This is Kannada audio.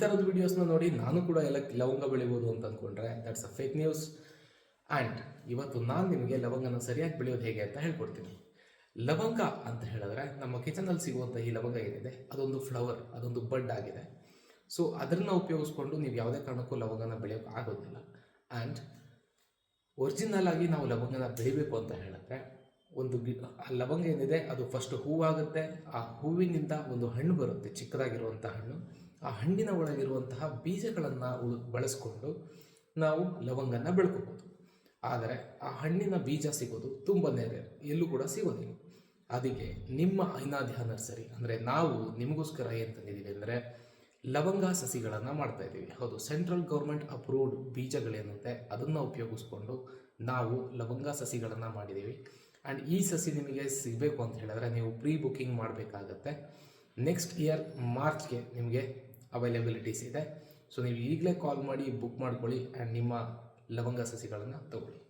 ಥರದ ವಿಡಿಯೋಸ್ನ ನೋಡಿ ನಾನು ಕೂಡ ಎಲ್ಲ ಲವಂಗ ಬೆಳಿಬೋದು ಅಂತ ಅಂದ್ಕೊಂಡ್ರೆ that's a fake news. And ಇವತ್ತು ನಾನು ನಿಮಗೆ ಲವಂಗನ ಸರಿಯಾಗಿ ಬೆಳೆಯೋದು ಹೇಗೆ ಅಂತ ಹೇಳ್ಕೊಡ್ತೀನಿ. ಲವಂಗ ಅಂತ ಹೇಳಿದ್ರೆ ನಮ್ಮ ಕಿಚನಲ್ಲಿ ಸಿಗುವಂಥ ಈ ಲವಂಗ ಏನಿದೆ ಅದೊಂದು ಫ್ಲವರ್, ಅದೊಂದು ಬಡ್ ಆಗಿದೆ. ಸೊ ಅದನ್ನು ಉಪಯೋಗಿಸ್ಕೊಂಡು ನೀವು ಯಾವುದೇ ಕಾರಣಕ್ಕೂ ಲವಂಗನ ಬೆಳೆಯೋಕೆ ಆಗೋದಿಲ್ಲ. ಆ್ಯಂಡ್ ಒರಿಜಿನಲ್ ಆಗಿ ನಾವು ಲವಂಗನ ಬೆಳಿಬೇಕು ಅಂತ ಹೇಳಿದ್ರೆ ಒಂದು ಆ ಲವಂಗ ಏನಿದೆ ಅದು ಫಸ್ಟ್ ಹೂವಾಗುತ್ತೆ. ಆ ಹೂವಿನಿಂದ ಒಂದು ಹಣ್ಣು ಬರುತ್ತೆ, ಚಿಕ್ಕದಾಗಿರುವಂಥ ಹಣ್ಣು. ಆ ಹಣ್ಣಿನ ಒಳಗಿರುವಂತಹ ಬೀಜಗಳನ್ನು ಬಳಸ್ಕೊಂಡು ನಾವು ಲವಂಗನ ಬೆಳ್ಕೋಬೋದು. ಆದರೆ ಆ ಹಣ್ಣಿನ ಬೀಜ ಸಿಗೋದು ತುಂಬನೇ ರೇರ್, ಎಲ್ಲೂ ಕೂಡ ಸಿಗೋದಿಲ್ಲ. ಅದಕ್ಕೆ ನಿಮ್ಮ ಐನಾಧ್ಯ ನರ್ಸರಿ ಅಂದರೆ ನಾವು ನಿಮಗೋಸ್ಕರ ಏನು ತಂದಿದ್ದೀವಿ ಅಂದರೆ ಲವಂಗ ಸಸಿಗಳನ್ನು ಮಾಡ್ತಾ ಇದ್ದೀವಿ. ಹೌದು, ಸೆಂಟ್ರಲ್ ಗೌರ್ಮೆಂಟ್ ಅಪ್ರೂವ್ಡ್ ಬೀಜಗಳೇನಂತೆ ಅದನ್ನು ಉಪಯೋಗಿಸ್ಕೊಂಡು ನಾವು ಲವಂಗ ಸಸಿಗಳನ್ನು ಮಾಡಿದ್ದೀವಿ. ಆ್ಯಂಡ್ ಈ ಸಸಿ ನಿಮಗೆ ಸಿಗಬೇಕು ಅಂತ ಹೇಳಿದ್ರೆ ನೀವು ಪ್ರೀ ಬುಕ್ಕಿಂಗ್ ಮಾಡಬೇಕಾಗತ್ತೆ. ನೆಕ್ಸ್ಟ್ ಇಯರ್ ಮಾರ್ಚ್ಗೆ ನಿಮಗೆ ಅವೈಲೇಬಿಲಿಟೀಸ್ ಇದೆ. ಸೊ ನೀವು ಈಗಲೇ ಕಾಲ್ ಮಾಡಿ ಬುಕ್ ಮಾಡ್ಕೊಳ್ಳಿ ಆ್ಯಂಡ್ ನಿಮ್ಮ ಲವಂಗ ಸಸಿಗಳನ್ನು ತಗೊಳ್ಳಿ.